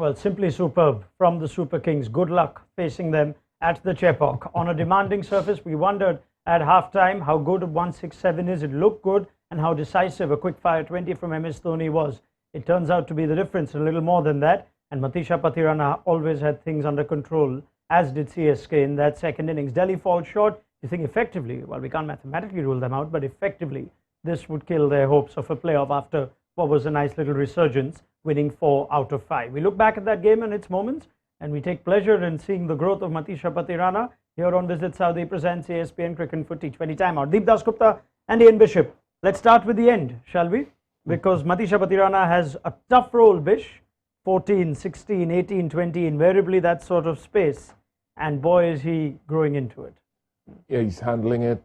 Well, simply superb from the Super Kings. Good luck facing them at the Chepauk. On a demanding surface, we wondered at halftime how good 167 is. It looked good, and how decisive a quick-fire 20 from MS Dhoni was. It turns out to be the difference, a little more than that. And Matisha Pathirana always had things under control, as did CSK in that second innings. Delhi falls short. You think effectively, well, we can't mathematically rule them out, but effectively, this would kill their hopes of a playoff after what was a nice little resurgence, winning 4 out of 5. We look back at that game and its moments, and we take pleasure in seeing the growth of Matisha Pathirana here on Visit Saudi presents ESPN Cricket for T20 Time. Our Deep Dasgupta and Ian Bishop. Let's start with the end, shall we? Because Matisha Pathirana has a tough role, Bish. 14, 16, 18, 20, invariably that sort of space. And boy, is he growing into it. Yeah, he's handling it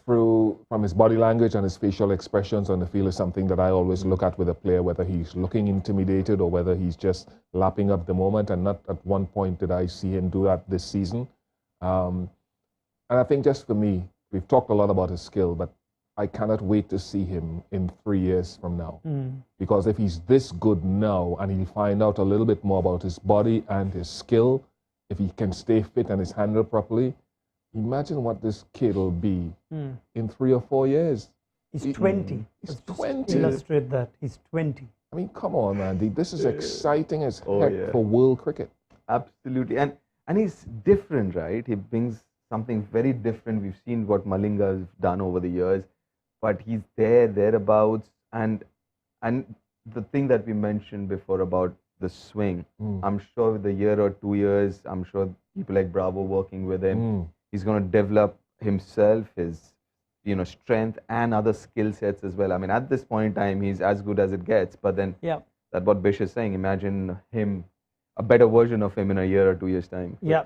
from his body language and his facial expressions on the field is something that I always look at with a player, whether he's looking intimidated or whether he's just lapping up the moment. And not at one point did I see him do that this season. And I think just for me, we've talked a lot about his skill, but I cannot wait to see him in 3 years from now. Because if he's this good now and he'll find out a little bit more about his body and his skill, if he can stay fit and is handled properly, imagine what this kid will be in 3 or 4 years. He's 20. He's 20. Illustrate that. He's 20. I mean, come on, Andy. This is exciting as heck for world cricket. Absolutely. And he's different, right? He brings something very different. We've seen what Malinga has done over the years, but he's thereabouts. And the thing that we mentioned before about the swing, I'm sure with a year or 2 years, I'm sure people like Bravo working with him, he's going to develop himself, his strength and other skill sets as well. I mean, at this point in time, he's as good as it gets. But then that's what Bish is saying. Imagine him, a better version of him in a year or 2 years' time. Yeah.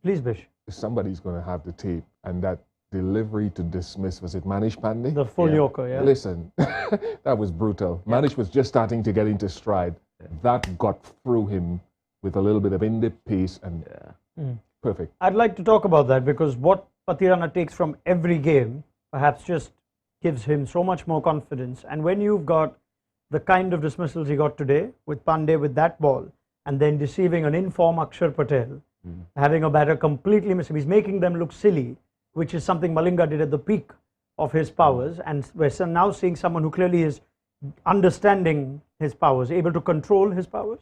Please, Bish. Somebody's going to have the tape, and that delivery to dismiss, was it Manish Pandey? The full Yorker, yeah. Listen, that was brutal. Manish was just starting to get into stride. That got through him with a little bit of in-depth pace and perfect. I'd like to talk about that because what Pathirana takes from every game perhaps just gives him so much more confidence. And when you've got the kind of dismissals he got today with Pandey with that ball and then deceiving an in-form Akshar Patel, having a batter completely miss him, he's making them look silly, which is something Malinga did at the peak of his powers. And we're now seeing someone who clearly is understanding his powers, able to control his powers.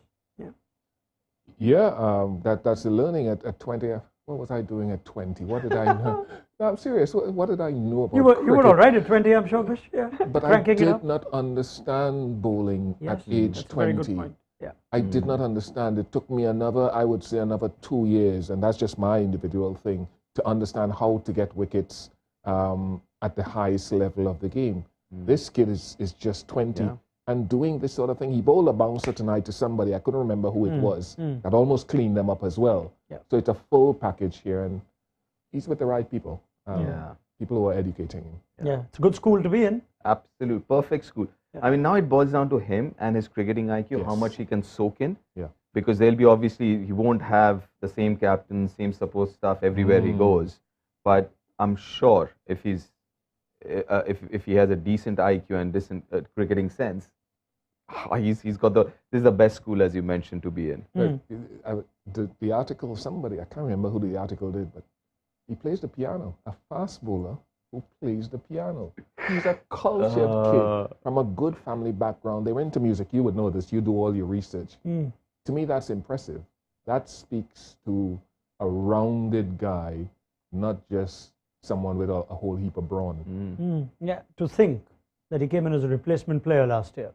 That's the learning at 20. What was I doing at 20? What did I know? No, I'm serious. What did I know about cricket? You were all right at 20, I'm sure, Bish. Yeah. But I did not understand bowling at age 20. A very good point. Yeah. I did not understand. It took me I would say another 2 years, and that's just my individual thing, to understand how to get wickets at the highest level of the game. This kid is just 20 and doing this sort of thing. He bowled a bouncer tonight to somebody, I couldn't remember who it was, that almost cleaned them up as well. So it's a full package here, and he's with the right people. People who are educating him. Yeah, it's a good school to be in. Absolute, perfect school. I mean, now it boils down to him and his cricketing IQ, how much he can soak in. Because there'll be obviously, he won't have the same captain, same support staff everywhere he goes. But I'm sure if he's if he has a decent IQ and decent cricketing sense, he's got this is the best school, as you mentioned, to be in. The article, somebody, I can't remember who the article did, but he plays the piano, a fast bowler who plays the piano. He's a cultured kid from a good family background. They were into music. You would know this. You do all your research. To me, that's impressive. That speaks to a rounded guy, not just someone with a whole heap of brawn. Yeah, to think that he came in as a replacement player last year,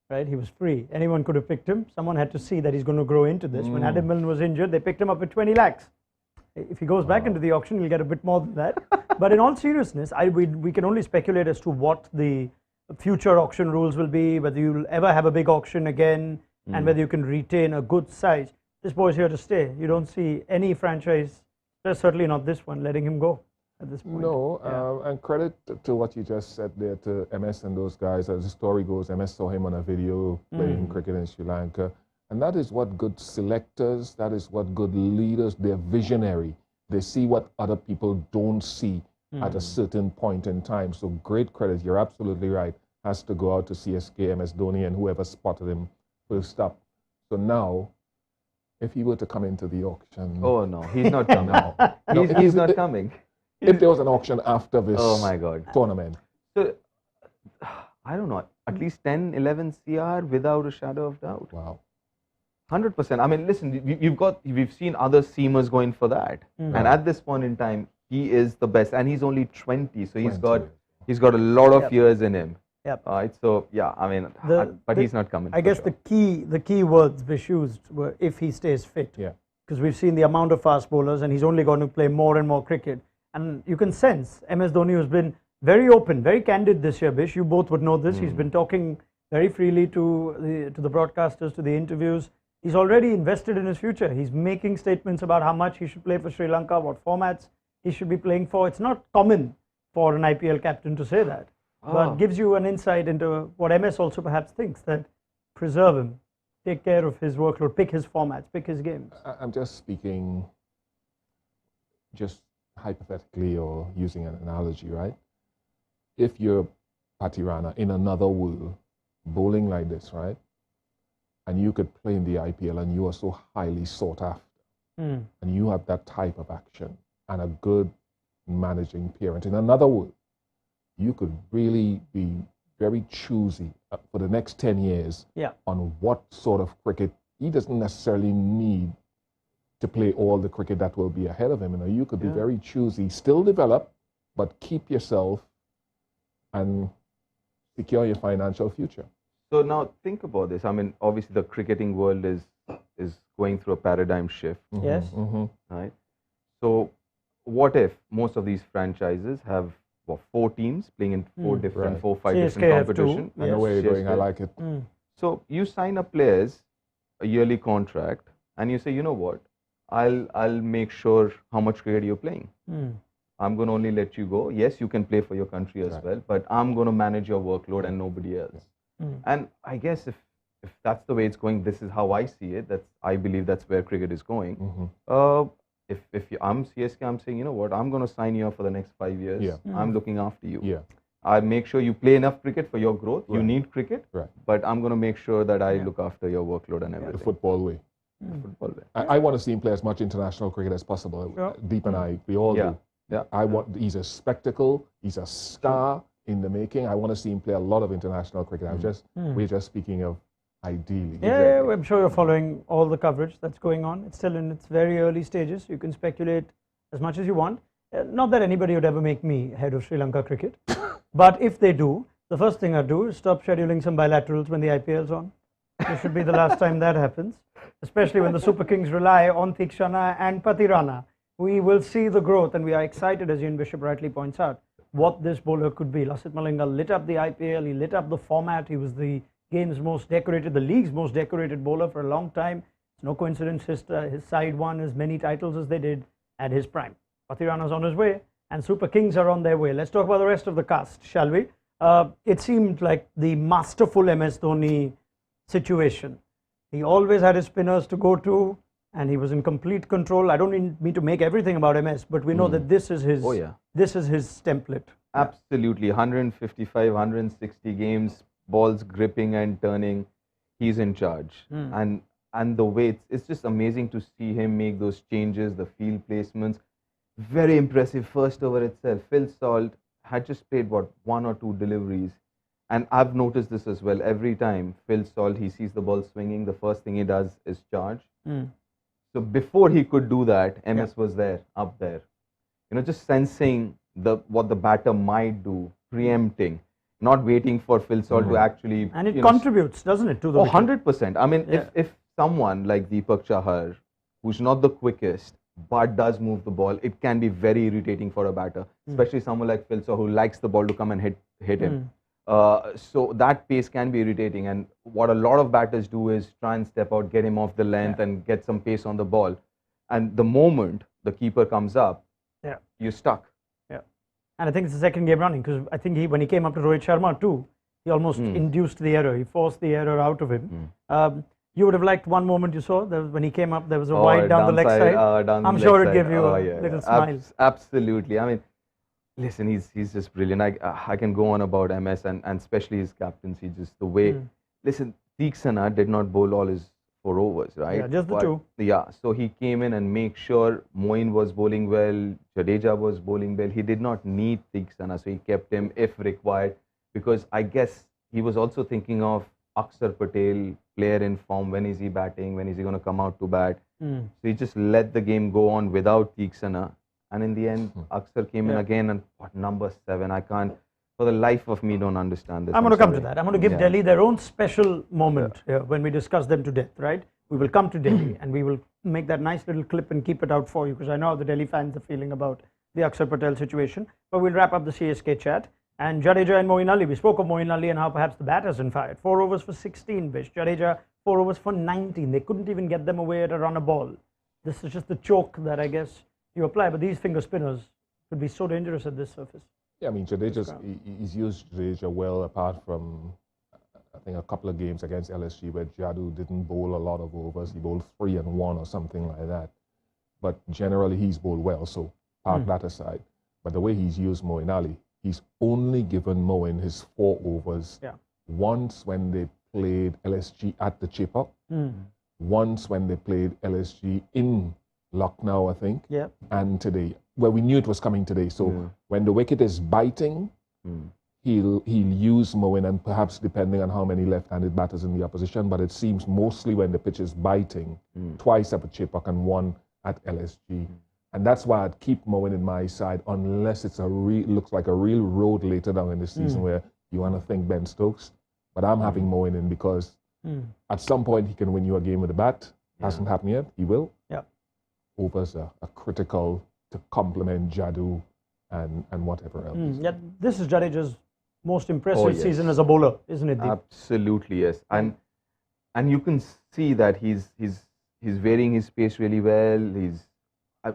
right? He was free. Anyone could have picked him. Someone had to see that he's going to grow into this. When Adam Milne was injured, they picked him up with 20 lakhs. If he goes back into the auction, he'll get a bit more than that. But in all seriousness, we can only speculate as to what the future auction rules will be, whether you'll ever have a big auction again, and whether you can retain a good size. This boy's here to stay. You don't see any franchise, certainly not this one, letting him go at this point. No, and credit to what you just said there to MS and those guys. As the story goes, MS saw him on a video playing cricket in Sri Lanka. And that is what good selectors, that is what good leaders, they're visionary. They see what other people don't see at a certain point in time. So great credit, you're absolutely right, has to go out to CSK, MS Dhoni, and whoever spotted him first up. So now, if he were to come into the auction, Oh no, he's not coming. No, he's not coming. if there was an auction after this Oh my God. tournament, So I don't know. At least 10, 11 CR without a shadow of doubt. wow. 100%. I mean, listen, we've seen other seamers going for that, and at this point in time, he is the best, and he's only 20, so he's 20. got a lot of Yep. years in him. Yep. Right. So yeah, I mean, but he's not coming. I for guess sure. the key words Vish used were if he stays fit. Yeah. Because we've seen the amount of fast bowlers, and he's only going to play more and more cricket. And you can sense MS Dhoni has been very open, very candid this year, Bish. You both would know this. He's been talking very freely to the broadcasters, to the interviews. He's already invested in his future. He's making statements about how much he should play for Sri Lanka, what formats he should be playing for. It's not common for an IPL captain to say that, but gives you an insight into what MS also perhaps thinks, that preserve him, take care of his workload, pick his formats, pick his games. I'm just speaking just hypothetically or using an analogy, right? If you're Pathirana in another world, bowling like this, right? And you could play in the IPL and you are so highly sought after, and you have that type of action and a good managing parent in another world, you could really be very choosy for the next 10 years on what sort of cricket. He doesn't necessarily need to play all the cricket that will be ahead of him. You know, you could be very choosy, still develop, but keep yourself and secure your financial future. So now think about this. I mean, obviously the cricketing world is going through a paradigm shift, Yes. right? So what if most of these franchises have 4 teams playing in 4 different, Right. 4, 5 CSK different have 2. competitions? I know where you're going. I like it. So you sign up players a yearly contract, and you say, you know what, I'll make sure how much cricket you're playing. I'm going to only let you go. Yes, you can play for your country as well, but I'm going to manage your workload and nobody else. And I guess if that's the way it's going, this is how I see it. I believe that's where cricket is going. I'm CSK, I'm saying, you know what, I'm going to sign you up for the next 5 years. Yeah. I'm looking after you. Yeah. I make sure you play enough cricket for your growth. You Right. need cricket, Right. but I'm going to make sure that I look after your workload and everything. The football way. Football way. I want to see him play as much international cricket as possible. Sure. Deep and I, we all Yeah. do. Yeah. He's a spectacle. He's a star in the making. I want to see him play a lot of international cricket. We're just speaking of ideally. Yeah, I'm sure you're following all the coverage that's going on. It's still in its very early stages. You can speculate as much as you want. Not that anybody would ever make me head of Sri Lanka cricket. But if they do, the first thing I'd do is stop scheduling some bilaterals when the IPL's on. This should be the last time that happens, especially when the Super Kings rely on Thikshana and Pathirana. We will see the growth, and we are excited, as Ian Bishop rightly points out, what this bowler could be. Lasith Malinga lit up the IPL, he lit up the format, he was the game's most decorated, the league's most decorated bowler for a long time. It's no coincidence his side won as many titles as they did at his prime. Pathirana's on his way, and Super Kings are on their way. Let's talk about the rest of the cast, shall we? It seemed like the masterful MS Dhoni situation. He always had his spinners to go to, and he was in complete control. I don't mean to make everything about MS, but we know that this is his. Oh, yeah. This is his template. Absolutely. 155, 160 games, balls gripping and turning. He's in charge. And the way it's just amazing to see him make those changes, the field placements. Very impressive first over itself. Phil Salt had just played 1 or 2 deliveries. And I've noticed this as well. Every time Phil Salt, he sees the ball swinging, the first thing he does is charge. So before he could do that, MS was there, up there. You know, just sensing what the batter might do, preempting, not waiting for Phil Salt to actually. And it contributes, doesn't it, to the Oh, wicket? 100%. I mean, if someone like Deepak Chahar, who's not the quickest, but does move the ball, it can be very irritating for a batter, especially someone like Phil Salt who likes the ball to come and hit him. So that pace can be irritating, and what a lot of batters do is try and step out, get him off the length and get some pace on the ball. And the moment the keeper comes up, you're stuck. And I think it's the second game running, because I think when he came up to Rohit Sharma too, he almost induced the error. He forced the error out of him. You would have liked one moment you saw, when he came up, there was a wide down the leg side. I'm sure it gave you a little smile. Absolutely. I mean, listen, he's just brilliant. I can go on about MS and especially his captaincy, just the way. Listen, Thikshana did not bowl all his 4 overs, right? Yeah, just the two. Yeah, so he came in and make sure Moin was bowling well, Jadeja was bowling well. He did not need Theeksana, so he kept him if required, because I guess he was also thinking of Akshar Patel, player in form. When is he batting? When is he going to come out to bat? So he just let the game go on without Theeksana. And in the end, Akshar came in again and what, number 7? I can't, for the life of me, don't understand this. I'm going to come to that. I'm going to give Delhi their own special moment when we discuss them to death, right? We will come to Delhi and we will make that nice little clip and keep it out for you, because I know how the Delhi fans are feeling about the Akshar Patel situation. But we'll wrap up the CSK chat. And Jadeja and Moeen Ali, we spoke of Moeen Ali and how perhaps the bat hasn't fired. 4 overs for 16, Bish. Jadeja, 4 overs for 19. They couldn't even get them away at a run a ball. This is just the choke that I guess you apply, but these finger spinners could be so dangerous at this surface. Yeah, I mean, he's used Jadeja well, apart from, I think, a couple of games against LSG where Jadu didn't bowl a lot of overs. He bowled 3 and 1 or something like that. But generally, he's bowled well, so park that aside. But the way he's used Moeen Ali, he's only given Moeen his 4 overs once when they played LSG at the Chepauk, once when they played LSG in Lucknow, I think, and today, where we knew it was coming today. So when the wicket is biting, he'll use Moeen, and perhaps depending on how many left-handed batters in the opposition, but it seems mostly when the pitch is biting, twice at the Chepauk and 1 at LSG. And that's why I'd keep Moeen in my side, unless it's looks like a real road later down in the season where you want to think Ben Stokes. But I'm having Moeen in because at some point he can win you a game with the bat. Hasn't happened yet. He will. Yeah. Overs are critical to complement Jadu and whatever else. Yeah, this is Jadeja's most impressive season as a bowler, isn't it, Deep? Absolutely, yes. And you can see that he's varying his pace really well.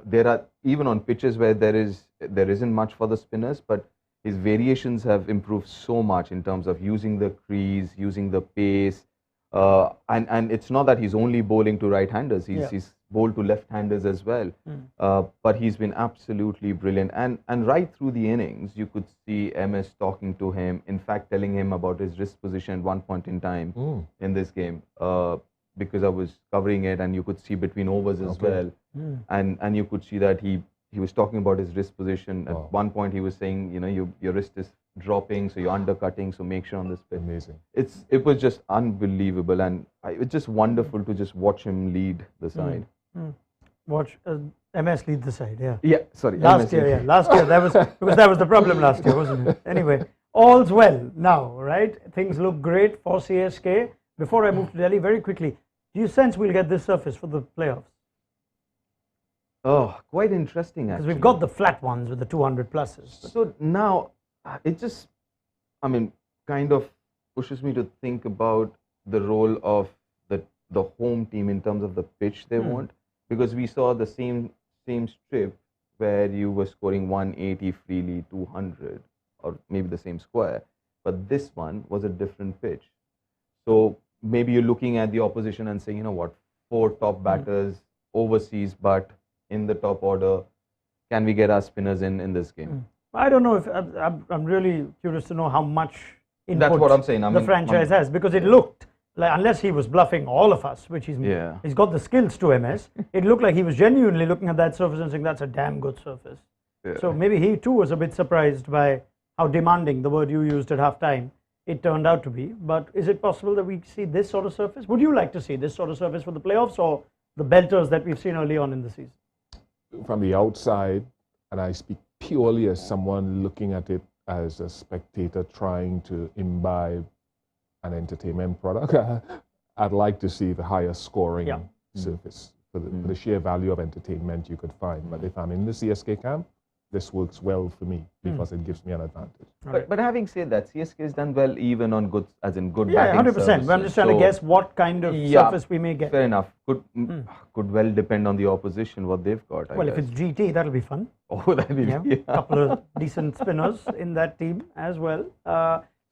There are, even on pitches where there isn't much for the spinners, but his variations have improved so much in terms of using the crease, using the pace, and it's not that he's only bowling to right-handers. He's bowled to left-handers as well. But he's been absolutely brilliant, and right through the innings, you could see MS talking to him. In fact, telling him about his wrist position at one point in time in this game. Because I was covering it, and you could see between overs as well, and you could see that he was talking about his wrist position. At one point, he was saying, your wrist is dropping, so you're undercutting, so make sure on this pitch. Amazing. It was just unbelievable, and it's just wonderful to just watch him lead the side. Watch MS lead the side, Yeah, sorry. Last year, that was because that was the problem last year, wasn't it? Anyway, all's well now, right? Things look great for CSK. Before I move to Delhi, very quickly, do you sense we'll get this surface for the playoffs? Oh, quite interesting, actually. Because we've got the flat ones with the 200 pluses. So now, it just, kind of pushes me to think about the role of the home team in terms of the pitch they want. Because we saw the same strip where you were scoring 180 freely, 200, or maybe the same square. But this one was a different pitch. So maybe you're looking at the opposition and saying, 4 top batters overseas, but in the top order, can we get our spinners in this game? I don't know if I'm really curious to know how much input that's what I'm saying. the franchise has, because it looked like, unless he was bluffing all of us, which he's got the skills to MS, it looked like he was genuinely looking at that surface and saying that's a damn good surface. So maybe he too was a bit surprised by how demanding, the word you used at halftime, it turned out to be. But is it possible that we see this sort of surface? Would you like to see this sort of surface for the playoffs, or the belters that we've seen early on in the season? From the outside, and I speak purely as someone looking at it as a spectator trying to imbibe an entertainment product, I'd like to see the higher scoring surface for the sheer value of entertainment you could find. But if I'm in the CSK camp, this works well for me because it gives me an advantage. But having said that, CSK has done well even on good batting 100%. surfaces. But I'm just trying to guess what kind of surface we may get. Fair enough. Could well depend on the opposition, what they've got. I guess. If it's GT, that'll be fun. Oh, that'll be a couple of decent spinners in that team as well.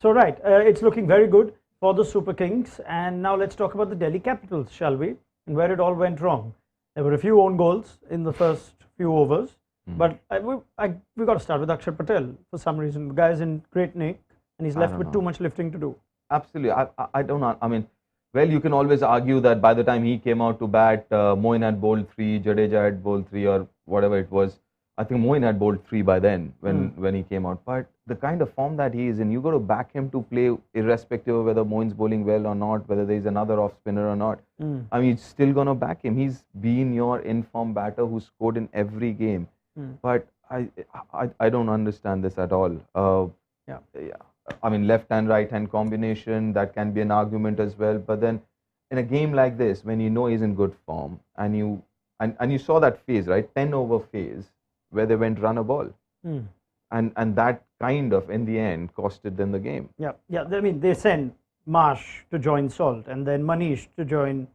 It's looking very good for the Super Kings. And now let's talk about the Delhi Capitals, shall we? And where it all went wrong. There were a few own goals in the first few overs. But we've got to start with Akshar Patel for some reason. The guy's in great nick and he's left with too much lifting to do. Absolutely. I don't know. Well, you can always argue that by the time he came out to bat, Moin had bowled 3, Jadeja had bowled 3, or whatever it was. I think Moin had bowled 3 by then when he came out. But the kind of form that he is in, you got to back him to play irrespective of whether Moin's bowling well or not, whether there's another off spinner or not. I mean, it's still going to back him. He's been your informed batter who scored in every game. But I don't understand this at all. Yeah. I mean, left-hand, right-hand combination, that can be an argument as well. But then in a game like this, when you know he's in good form, and you saw that phase, right, 10-over phase, where they went run a ball. And that kind of, in the end, costed them the game. Yeah. I mean, they sent Marsh to join Salt and then Manish to join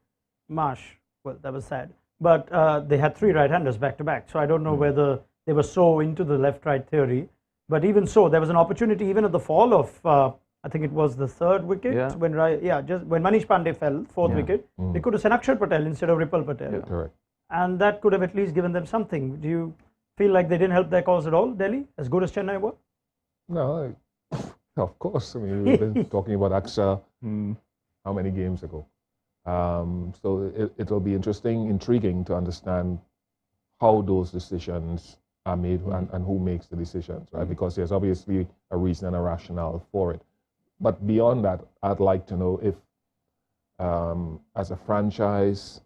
Marsh. Well, that was sad. But they had 3 right-handers back-to-back. So I don't know whether they were so into the left-right theory. But even so, there was an opportunity even at the fall of, I think it was the 3rd wicket, when Manish Pandey fell, 4th wicket, they could have sent Akshar Patel instead of Ripple Patel. Yeah. Correct. And that could have at least given them something. Do you feel like they didn't help their cause at all, Delhi, as good as Chennai were? No, of course. I mean, we've been talking about Akshar how many games ago? So it'll be intriguing to understand how those decisions are made and who makes the decisions, right? Because there's obviously a reason and a rationale for it. But beyond that, I'd like to know if, as a franchise,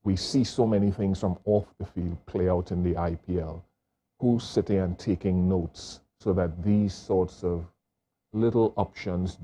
we see so many things from off the field play out in the IPL. Who's sitting and taking notes so that these sorts of little options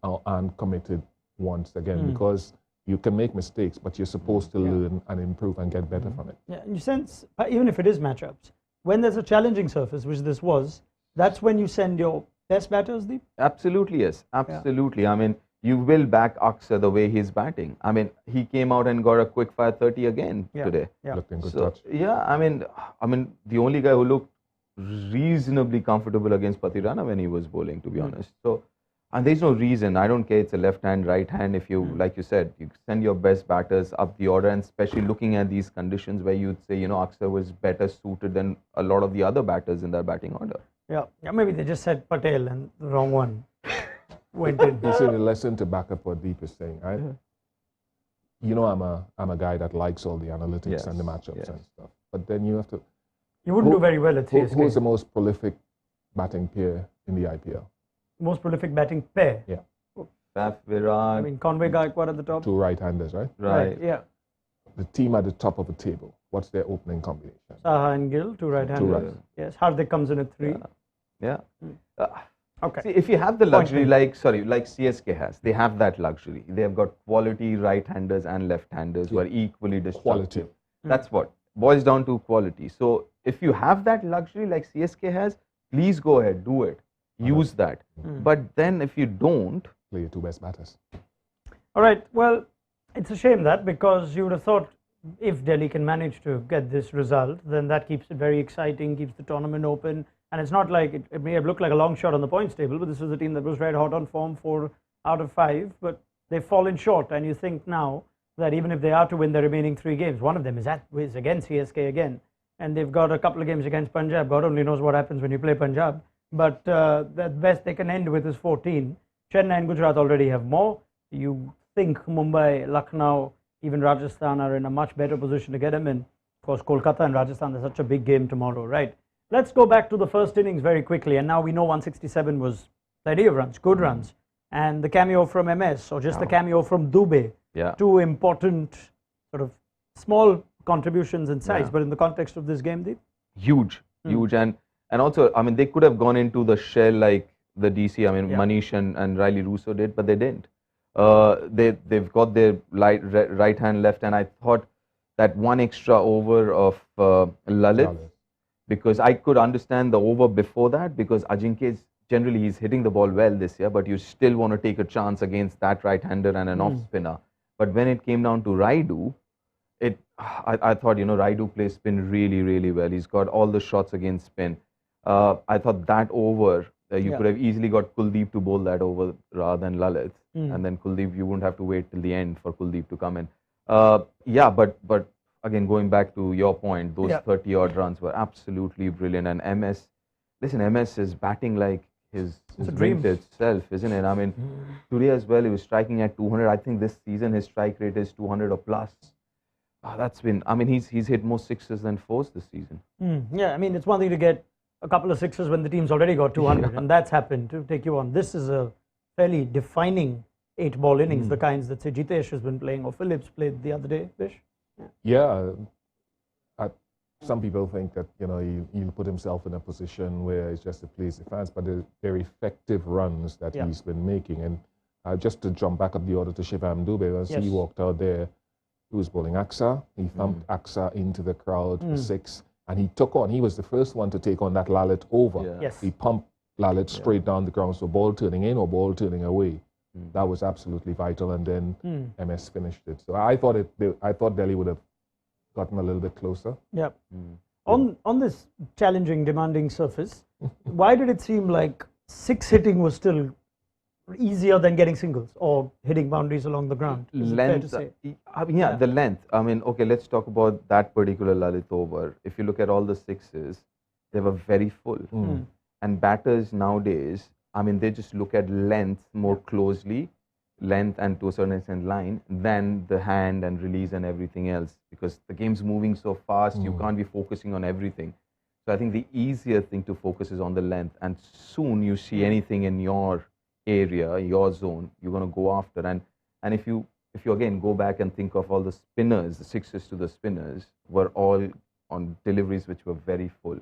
aren't committed once again? Because you can make mistakes, but you're supposed to learn and improve and get better from it. Yeah, in a sense, even if it is matchups, when there's a challenging surface, which this was, that's when you send your best batters, Deep? Absolutely, yes. Absolutely. Yeah. I mean, you will back Akshar the way he's batting. I mean, he came out and got a quick fire 30 again today. Yeah. Looked in good touch. Yeah, I mean, the only guy who looked reasonably comfortable against Pathirana when he was bowling, to be honest. So, and there's no reason. I don't care. It's a left hand, right hand. If you, like you said, you send your best batters up the order, and especially looking at these conditions where you'd say, Akshar was better suited than a lot of the other batters in their batting order. Yeah, maybe they just said Patel and the wrong one went in. This is a lesson to back up what Deep is saying, right? I'm a guy that likes all the analytics and the matchups and stuff. But then you have to. You wouldn't do very well at CSK. Who's the most prolific batting pair in the IPL? Most prolific batting pair? Yeah. Pathirana. I mean, Conway Gaikwad at the top. 2 right-handers, right? Right. Yeah. The team at the top of the table, what's their opening combination? Chahar and Gill, 2 right-handers. Right. Yes. Hardik comes in at 3. Yeah. Okay. See, if you have the luxury, like CSK has, they have that luxury. They have got quality right-handers and left-handers who are equally destructive. Quality. That's what boils down to quality. So if you have that luxury like CSK has, please go ahead, do it. Use that. But then if you don't, play your 2 best batters. All right. Well, it's a shame that, because you would have thought if Delhi can manage to get this result, then that keeps it very exciting, keeps the tournament open. And it's not like it may have looked like a long shot on the points table, but this was a team that was red hot on form, 4 out of 5, but they've fallen short. And you think now that even if they are to win the remaining 3 games, one of them is against CSK again, and they've got a couple of games against Punjab. God only knows what happens when you play Punjab. But the best they can end with is 14. Chennai and Gujarat already have more. You think Mumbai, Lucknow, even Rajasthan are in a much better position to get them in. Of course, Kolkata and Rajasthan, there's such a big game tomorrow, right? Let's go back to the first innings very quickly. And now we know 167 was plenty of runs, good runs. And the cameo from MS, or just the cameo from Dubey. 2 important sort of small contributions in size, but in the context of this game, Deep? Huge. And also, I mean, they could have gone into the shell like the DC, I mean, Manish and Riley Russo did, but they didn't. They've got their right hand, left hand. I thought that 1 extra over of Lalit, because I could understand the over before that, because Ajinkya generally he's hitting the ball well this year, but you still want to take a chance against that right-hander and an off-spinner. But when it came down to Raidu, I thought, Raidu plays spin really, really well. He's got all the shots against spin. I thought that over, you could have easily got Kuldeep to bowl that over rather than Lalit. And then Kuldeep, you wouldn't have to wait till the end for Kuldeep to come in. But again, going back to your point, those 30-odd runs were absolutely brilliant. And MS is batting like his a dream. vintage self, isn't it? I mean, today as well, he was striking at 200. I think this season his strike rate is 200 or plus. That's been. I mean, he's hit more sixes than fours this season. Yeah, I mean, it's one thing to get a couple of sixes when the team's already got 200, and that's happened to take you on. This is a fairly defining 8-ball innings, the kinds that, say, Jitesh has been playing or Phillips played the other day, Bish. Yeah. Some people think that he'll put himself in a position where it's just to please the fans, but they're effective runs that he's been making. And just to jump back up the order to Shivam Dube, as he walked out there, he was bowling Aksa. He thumped Aksa into the crowd for 6, and he took on. He was the first one to take on that Lalit over. Yeah. Yes. He pumped Lalit straight down the ground, so ball turning in or ball turning away. That was absolutely vital, and then MS finished it. So I thought Delhi would have gotten a little bit closer. Yeah. On this challenging, demanding surface, why did it seem like 6 hitting was still easier than getting singles or hitting boundaries along the ground? Is it fair to say? The length. I mean, okay, let's talk about that particular Lalit over. If you look at all the 6s, they were very full. And batters nowadays, I mean, they just look at length more closely, length and to a certain extent line, than the hand and release and everything else, because the game's moving so fast, you can't be focusing on everything. So I think the easier thing to focus is on the length, and soon you see anything in your area, your zone, you're going to go after. And if you again go back and think of all the spinners, the 6s to the spinners were all on deliveries which were very full.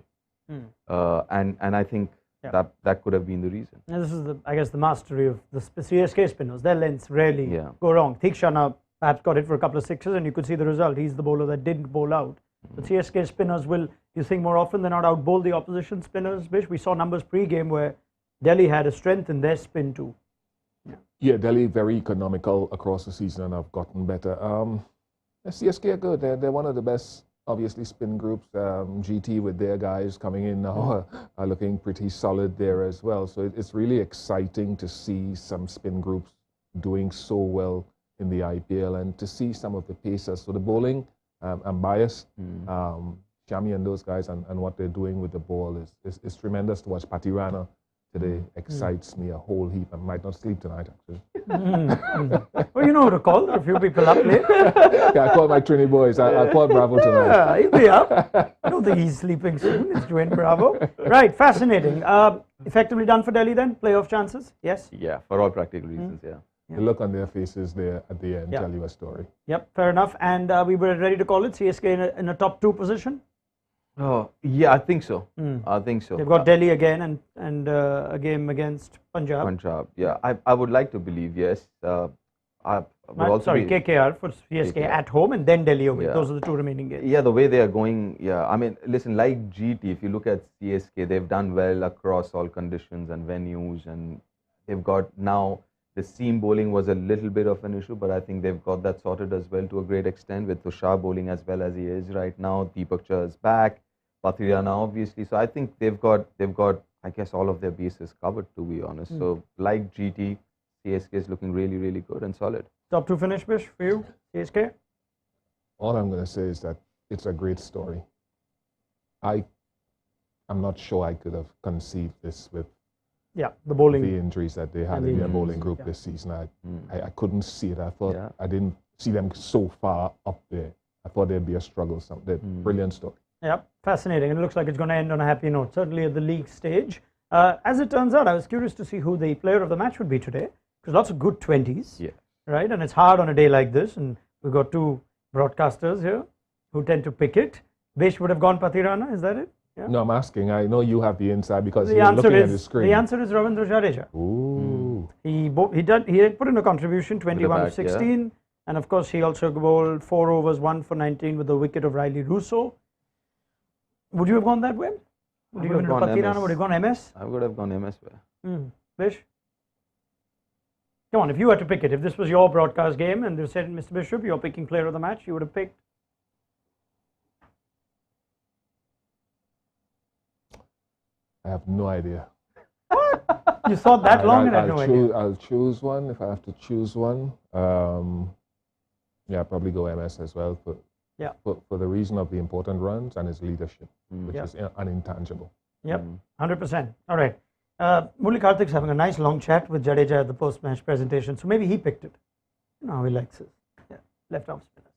And I think that could have been the reason. And this is, I guess, the mastery of the CSK spinners. Their lengths rarely go wrong. Theekshana perhaps got it for a couple of 6s, and you could see the result. He's the bowler that didn't bowl out. The CSK spinners will, you think, more often than not out-bowl the opposition spinners, Bish? We saw numbers pre-game where Delhi had a strength in their spin too. Yeah, Delhi very economical across the season and have gotten better. CSK are good. They're one of the best, obviously, spin groups. GT with their guys coming in now are looking pretty solid there as well. So it's really exciting to see some spin groups doing so well in the IPL and to see some of the pacers. So the bowling, I'm biased. Shami and those guys and what they're doing with the ball is tremendous to watch. Pathirana today excites me a whole heap. I might not sleep tonight, actually. Well, you know who to call. There are a few people up late. I call my Trini boys. I call Bravo tonight. Yeah, he'll be up. I don't think he's sleeping soon. It's Dwayne Bravo. Right, fascinating. Effectively done for Delhi then? Playoff chances? Yes? Yeah, for all practical reasons, The look on their faces there at the end tell you a story. Yep, fair enough. And we were ready to call it CSK in a top 2 position? Oh, yeah, I think so. I think so. They've got Delhi again and a game against Punjab. Punjab, yeah. I would like to believe, yes. I would also KKR for CSK at home and then Delhi away. Those are the 2 remaining games. Yeah, the way they are going, I mean, listen, like GT, if you look at CSK, they've done well across all conditions and venues, and they've got now, the seam bowling was a little bit of an issue, but I think they've got that sorted as well to a great extent, with Tushar bowling as well as he is right now. Deepak Chahar is back. Pathirana, obviously. So I think they've got, I guess, all of their bases covered, to be honest. So like GT, CSK is looking really, really good and solid. Top 2 finish, Bish, for you, CSK? All I'm going to say is that it's a great story. I'm not sure I could have conceived this with the bowling, the injuries that they had in their bowling group this season. I couldn't see it. I thought I didn't see them so far up there. I thought there'd be a struggle. Brilliant story. Yeah, fascinating. And it looks like it's going to end on a happy note, certainly at the league stage. As it turns out, I was curious to see who the player of the match would be today, because lots of good 20s, right? And it's hard on a day like this, and we've got 2 broadcasters here who tend to pick it. Bish would have gone Pathirana, is that it? Yeah. No, I'm asking. I know you have the inside because you're looking at the screen. The answer is Ravindra Jadeja. Ooh. He had put in a contribution, 21 of 16, and of course he also bowled 4 overs, 1 for 19 with the wicket of Riley Russo. Would you have gone that way? Would you have gone Pathirana? Would you have gone MS? I would have gone MS. Bish? Come on, if you had to pick it, if this was your broadcast game and they said, Mr. Bishop, you're picking player of the match, you would have picked? I have no idea. What? You thought that long and had no idea? I'll choose one if I have to choose one. I'll probably go MS as well for the reason of the important runs and his leadership, which is an intangible. Yep, 100%. All right. Murali Karthik's having a nice long chat with Jadeja at the post-match presentation, so maybe he picked it. You know how he likes it. Yeah, left-arm spinners.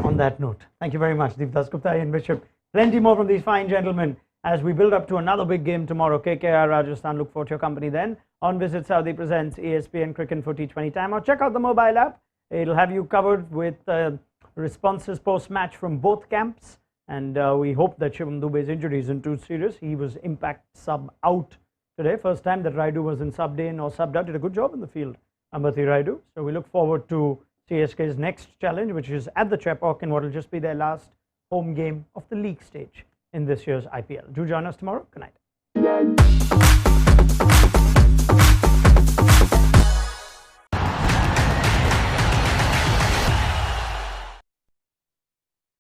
On that note, thank you very much, Deep Dasgupta and Bishop. Plenty more from these fine gentlemen as we build up to another big game tomorrow. KKR Rajasthan. Look forward to your company then. On Visit Saudi presents ESPN Cricket for T20 Time. Or check out the mobile app. It'll have you covered with responses post-match from both camps. And we hope that Shivam Dubey's injury isn't too serious. He was impact sub out today. First time that Raidu was in subbed in or subbed out. Did a good job in the field, Ambati Raidu. So we look forward to CSK's next challenge, which is at the Chepauk in what will just be their last home game of the league stage in this year's IPL. Do join us tomorrow. Good night.